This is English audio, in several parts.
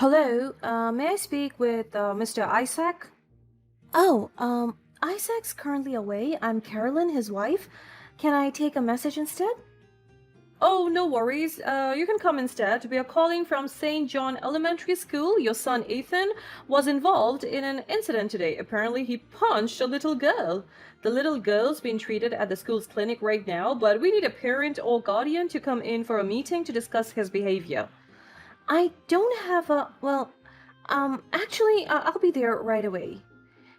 Hello, may I speak with Mr. Isaac? Oh, Isaac's currently away. I'm Carolyn, his wife. Can I take a message instead? Oh, no worries. You can come instead. We are calling from St. John Elementary School. Your son Ethan was involved in an incident today. Apparently, he punched a little girl. The little girl's being treated at the school's clinic right now, but we need a parent or guardian to come in for a meeting to discuss his behavior. I don't have a, well, actually, I'll be there right away.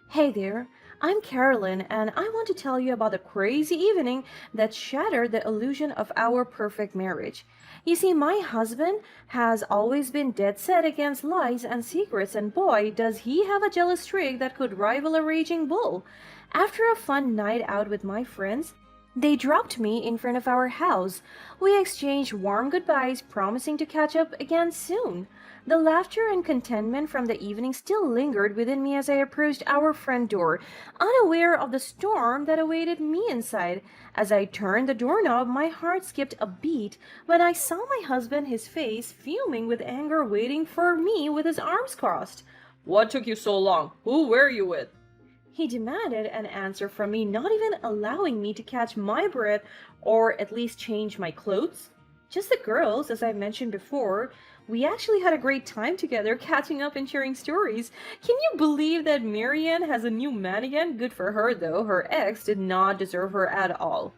Hey there, I'm Carolyn, and I want to tell you about the crazy evening that shattered the illusion of our perfect marriage. You see, my husband has always been dead set against lies and secrets, and boy, does he have a jealous streak that could rival a raging bull. After a fun night out with my friends, they dropped me in front of our house. We exchanged warm goodbyes, promising to catch up again soon. The laughter and contentment from the evening still lingered within me as I approached our front door, unaware of the storm that awaited me inside. As I turned the doorknob, my heart skipped a beat when I saw my husband, his face fuming with anger, waiting for me with his arms crossed. What took you so long? Who were you with? He demanded an answer from me, not even allowing me to catch my breath or at least change my clothes. Just the girls, as I mentioned before. We actually had a great time together, catching up and sharing stories. Can you believe that Marianne has a new man again? Good for her, though. Her ex did not deserve her at all.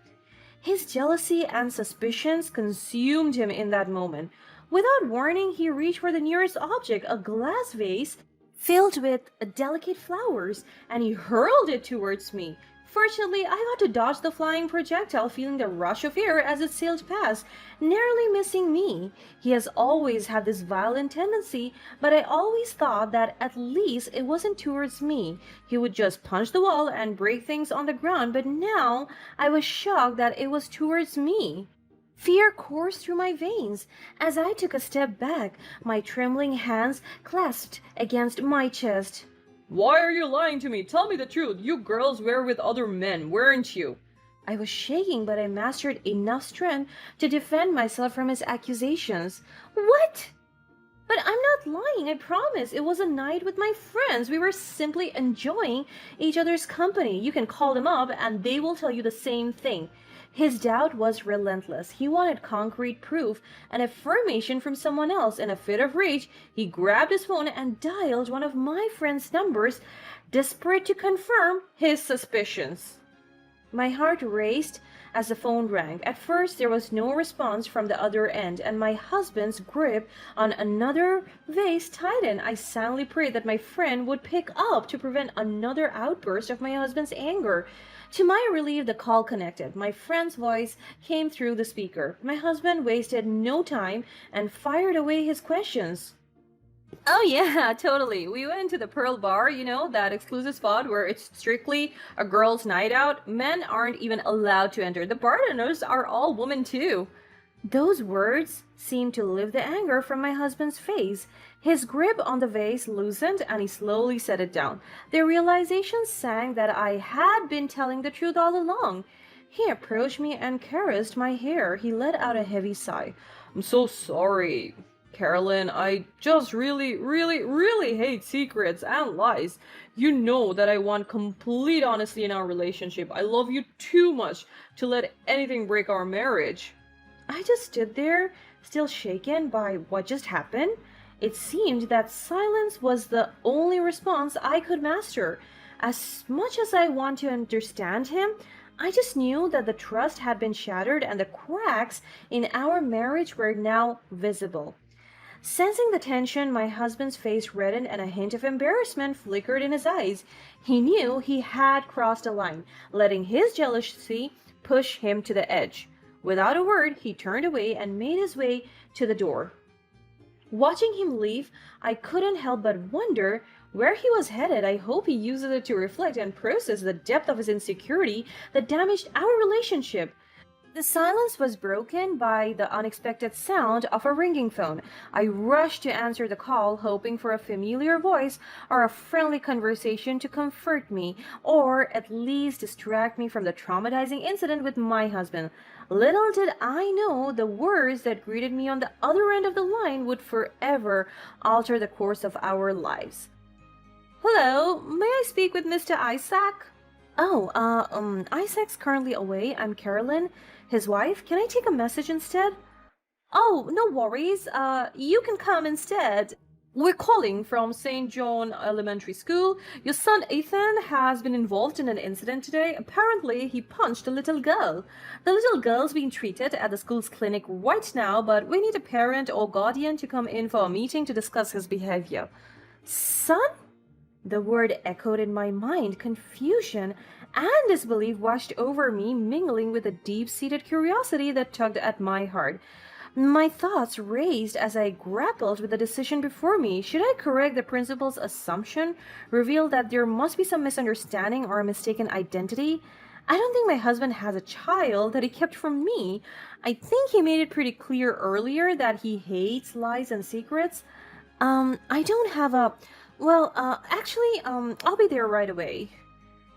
His jealousy and suspicions consumed him in that moment. Without warning, he reached for the nearest object, a glass vase filled with delicate flowers, and he hurled it towards me. Fortunately, I got to dodge the flying projectile, feeling the rush of air as it sailed past, narrowly missing me. He has always had this violent tendency, but I always thought that at least it wasn't towards me. He would just punch the wall and break things on the ground, but now I was shocked that it was towards me. Fear coursed through my veins as I took a step back, my trembling hands clasped against my chest. Why are you lying to me? Tell me the truth. You girls were with other men, weren't you? I was shaking, but I mastered enough strength to defend myself from his accusations. What? But I'm not lying, I promise. It was a night with my friends. We were simply enjoying each other's company. You can call them up and they will tell you the same thing. His doubt was relentless. He wanted concrete proof, an affirmation from someone else. In a fit of rage, he grabbed his phone and dialed one of my friend's numbers, desperate to confirm his suspicions. My heart raced as the phone rang. At first, there was no response from the other end, and my husband's grip on another vase tightened. I silently prayed that my friend would pick up to prevent another outburst of my husband's anger. To my relief, the call connected. My friend's voice came through the speaker. My husband wasted no time and fired away his questions. Oh yeah, totally. We went to the Pearl Bar, that exclusive spot where it's strictly a girls' night out. Men aren't even allowed to enter. The bartenders are all women too. Those words seemed to lift the anger from my husband's face. His grip on the vase loosened and he slowly set it down. The realization sank that I had been telling the truth all along. He approached me and caressed my hair. He let out a heavy sigh. I'm so sorry, Carolyn. I just really hate secrets and lies. You know that I want complete honesty in our relationship. I love you too much to let anything break our marriage. I just stood there, still shaken by what just happened. It seemed that silence was the only response I could master. As much as I want to understand him, I just knew that the trust had been shattered and the cracks in our marriage were now visible. Sensing the tension, my husband's face reddened and a hint of embarrassment flickered in his eyes. He knew he had crossed a line, letting his jealousy push him to the edge. Without a word, he turned away and made his way to the door. Watching him leave, I couldn't help but wonder where he was headed. I hope he uses it to reflect and process the depth of his insecurity that damaged our relationship. The silence was broken by the unexpected sound of a ringing phone. I rushed to answer the call, hoping for a familiar voice or a friendly conversation to comfort me, or at least distract me from the traumatizing incident with my husband. Little did I know the words that greeted me on the other end of the line would forever alter the course of our lives. Hello, may I speak with Mr. Isaac? Isaac's currently away. I'm Carolyn, his wife. Can I take a message instead? Oh, no worries. You can come instead. We're calling from St. John Elementary School. Your son Ethan has been involved in an incident today. Apparently, he punched a little girl. The little girl's being treated at the school's clinic right now, but we need a parent or guardian to come in for a meeting to discuss his behavior. Son? The word echoed in my mind. Confusion and disbelief washed over me, mingling with a deep-seated curiosity that tugged at my heart. My thoughts raced as I grappled with the decision before me. Should I correct the principal's assumption, reveal that there must be some misunderstanding or a mistaken identity? I don't think my husband has a child that he kept from me. I think he made it pretty clear earlier that he hates lies and secrets. I don't have a... I'll be there right away.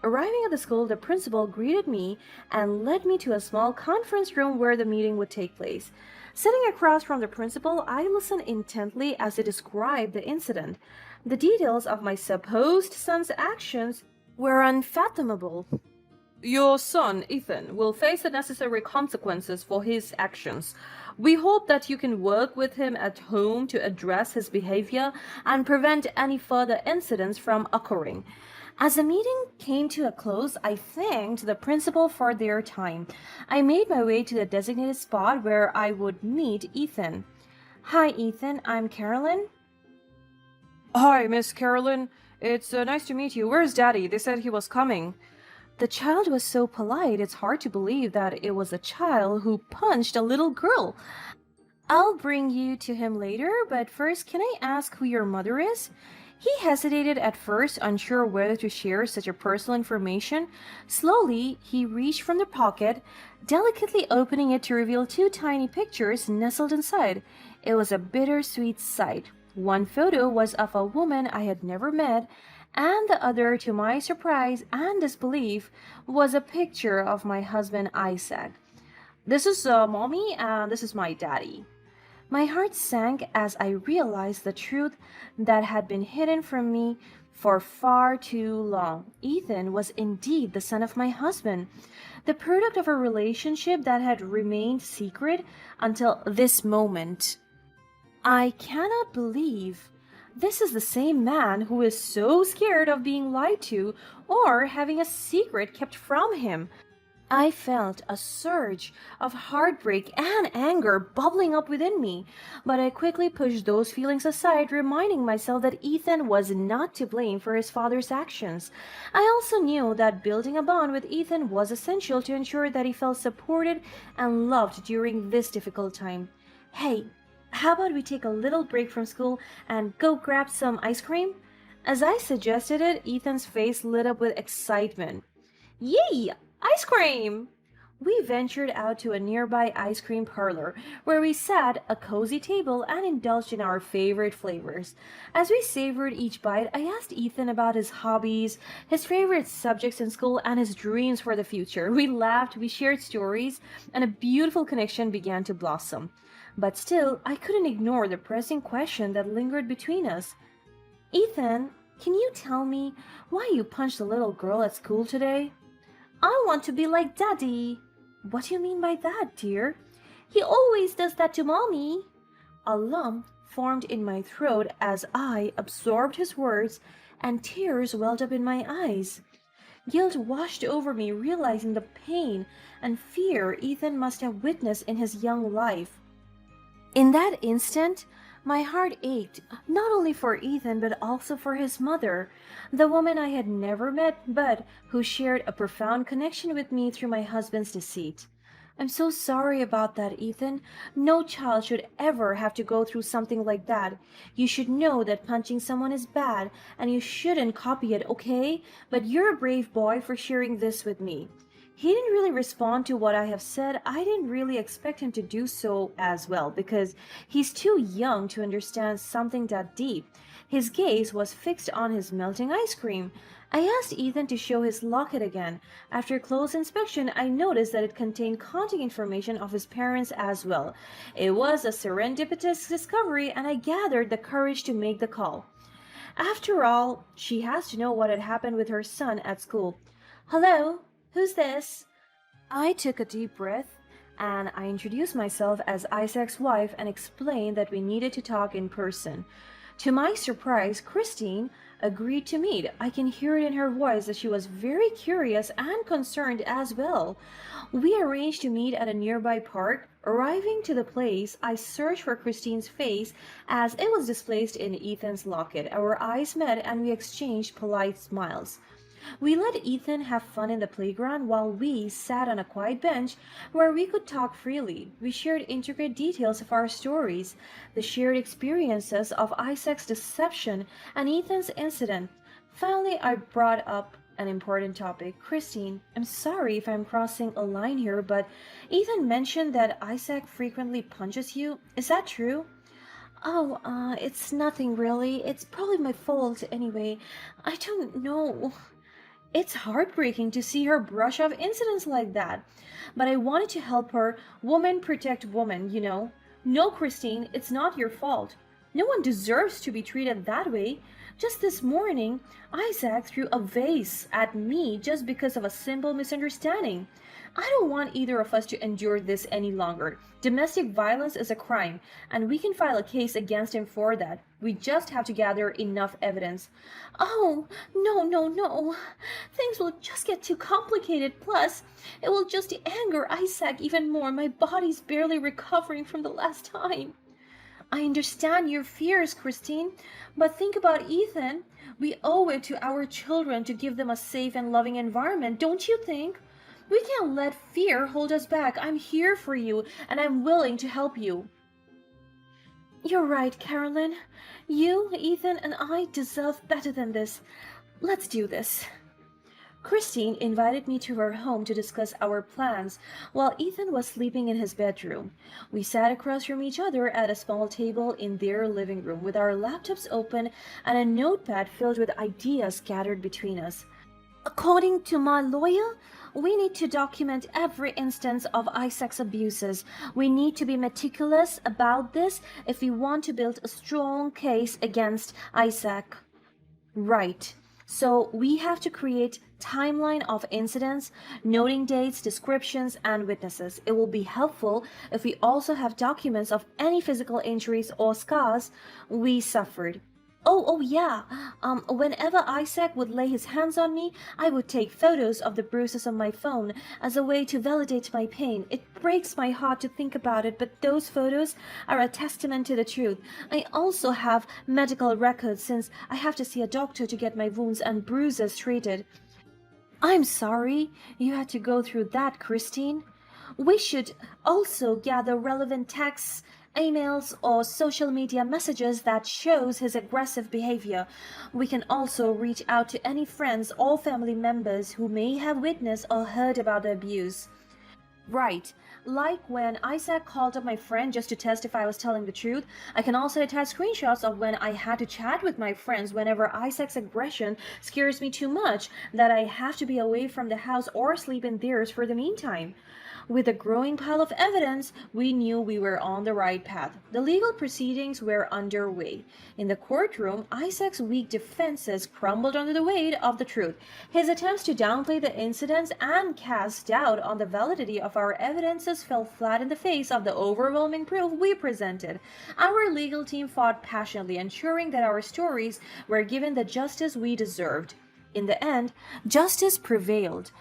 Arriving at the school, the principal greeted me and led me to a small conference room where the meeting would take place. Sitting across from the principal, I listened intently as he described the incident. The details of my supposed son's actions were unfathomable. Your son, Ethan, will face the necessary consequences for his actions. We hope that you can work with him at home to address his behavior and prevent any further incidents from occurring. As the meeting came to a close, I thanked the principal for their time. I made my way to the designated spot where I would meet Ethan. Hi, Ethan. I'm Carolyn. Hi, Miss Carolyn. It's nice to meet you. Where's Daddy? They said he was coming. The child was so polite, it's hard to believe that it was a child who punched a little girl. I'll bring you to him later, but first, can I ask who your mother is? He hesitated at first, unsure whether to share such a personal information. Slowly, he reached from the pocket, delicately opening it to reveal two tiny pictures nestled inside. It was a bittersweet sight. One photo was of a woman I had never met, and the other, to my surprise and disbelief, was a picture of my husband Isaac. This is Mommy, and this is my daddy. My heart sank as I realized the truth that had been hidden from me for far too long. Ethan was indeed the son of my husband, the product of a relationship that had remained secret until this moment. I cannot believe this is the same man who is so scared of being lied to or having a secret kept from him. I felt a surge of heartbreak and anger bubbling up within me, but I quickly pushed those feelings aside, reminding myself that Ethan was not to blame for his father's actions. I also knew that building a bond with Ethan was essential to ensure that he felt supported and loved during this difficult time. Hey, how about we take a little break from school and go grab some ice cream? As I suggested it, Ethan's face lit up with excitement. Yay! Ice cream! We ventured out to a nearby ice cream parlor where we sat at a cozy table and indulged in our favorite flavors. As we savored each bite, I asked Ethan about his hobbies, his favorite subjects in school, and his dreams for the future. We laughed, we shared stories, and a beautiful connection began to blossom. But still, I couldn't ignore the pressing question that lingered between us. Ethan, can you tell me why you punched the little girl at school today? I want to be like Daddy. What do you mean by that, dear? He always does that to Mommy. A lump formed in my throat as I absorbed his words, and tears welled up in my eyes. Guilt washed over me, realizing the pain and fear Ethan must have witnessed in his young life. In that instant, my heart ached, not only for Ethan but also for his mother, the woman I had never met but who shared a profound connection with me through my husband's deceit. I'm so sorry about that, Ethan. No child should ever have to go through something like that. You should know that punching someone is bad and you shouldn't copy it, okay? But you're a brave boy for sharing this with me. He didn't really respond to what I have said. I didn't really expect him to do so as well because he's too young to understand something that deep. His gaze was fixed on his melting ice cream. I asked Ethan to show his locket again. After close inspection, I noticed that it contained contact information of his parents as well. It was a serendipitous discovery, and I gathered the courage to make the call. After all, she has to know what had happened with her son at school. Hello, who's this? I took a deep breath and I introduced myself as Isaac's wife and explained that we needed to talk in person. To my surprise, Christine agreed to meet. I can hear it in her voice that she was very curious and concerned as well. We arranged to meet at a nearby park. Arriving to the place, I searched for Christine's face as it was displayed in Ethan's locket. Our eyes met and we exchanged polite smiles. We let Ethan have fun in the playground while we sat on a quiet bench where we could talk freely. We shared intricate details of our stories, the shared experiences of Isaac's deception and Ethan's incident. Finally, I brought up an important topic. Christine, I'm sorry if I'm crossing a line here, but Ethan mentioned that Isaac frequently punches you. Is that true? Oh, it's nothing really. It's probably my fault anyway. I don't know. It's heartbreaking to see her brush off incidents like that. But I wanted to help her. Woman protect woman, you know. No, Christine, it's not your fault. No one deserves to be treated that way. Just this morning, Isaac threw a vase at me just because of a simple misunderstanding. I don't want either of us to endure this any longer. Domestic violence is a crime, and we can file a case against him for that. We just have to gather enough evidence. Oh, no, no, no. Things will just get too complicated. Plus, it will just anger Isaac even more. My body's barely recovering from the last time. I understand your fears, Christine, but think about Ethan. We owe it to our children to give them a safe and loving environment, don't you think? We can't let fear hold us back. I'm here for you, and I'm willing to help you. You're right, Carolyn. You, Ethan, and I deserve better than this. Let's do this. Christine invited me to her home to discuss our plans while Ethan was sleeping in his bedroom. We sat across from each other at a small table in their living room with our laptops open and a notepad filled with ideas scattered between us. According to my lawyer, we need to document every instance of Isaac's abuses. We need to be meticulous about this if we want to build a strong case against Isaac. Right. So we have to create timeline of incidents, noting dates, descriptions, and witnesses. It will be helpful if we also have documents of any physical injuries or scars we suffered. Oh yeah. Whenever Isaac would lay his hands on me, I would take photos of the bruises on my phone as a way to validate my pain. It breaks my heart to think about it, but those photos are a testament to the truth. I also have medical records since I have to see a doctor to get my wounds and bruises treated. I'm sorry you had to go through that, Christine. We should also gather relevant texts, emails, or social media messages that shows his aggressive behavior. We can also reach out to any friends or family members who may have witnessed or heard about the abuse. Right. Like when Isaac called up my friend just to test if I was telling the truth. I can also attach screenshots of when I had to chat with my friends whenever Isaac's aggression scares me too much that I have to be away from the house or sleep in theirs for the meantime. With a growing pile of evidence, we knew we were on the right path. The legal proceedings were underway. In the courtroom, Isaac's weak defenses crumbled under the weight of the truth. His attempts to downplay the incidents and cast doubt on the validity of our evidences fell flat in the face of the overwhelming proof we presented. Our legal team fought passionately, ensuring that our stories were given the justice we deserved. In the end, justice prevailed.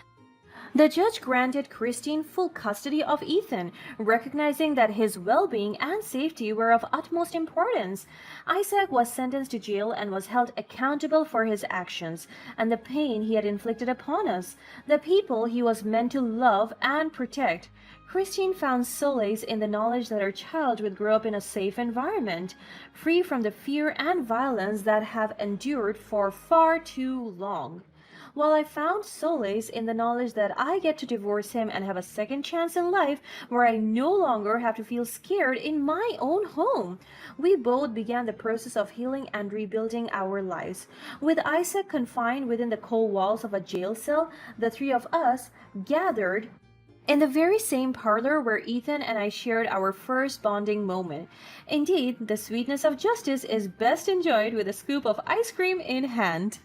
The judge granted Christine full custody of Ethan, recognizing that his well-being and safety were of utmost importance. Isaac was sentenced to jail and was held accountable for his actions and the pain he had inflicted upon us, the people he was meant to love and protect. Christine found solace in the knowledge that her child would grow up in a safe environment, free from the fear and violence that have endured for far too long. while I found solace in the knowledge that I get to divorce him and have a second chance in life where I no longer have to feel scared in my own home. We both began the process of healing and rebuilding our lives. With Isaac confined within the cold walls of a jail cell, the three of us gathered in the very same parlor where Ethan and I shared our first bonding moment. Indeed, the sweetness of justice is best enjoyed with a scoop of ice cream in hand.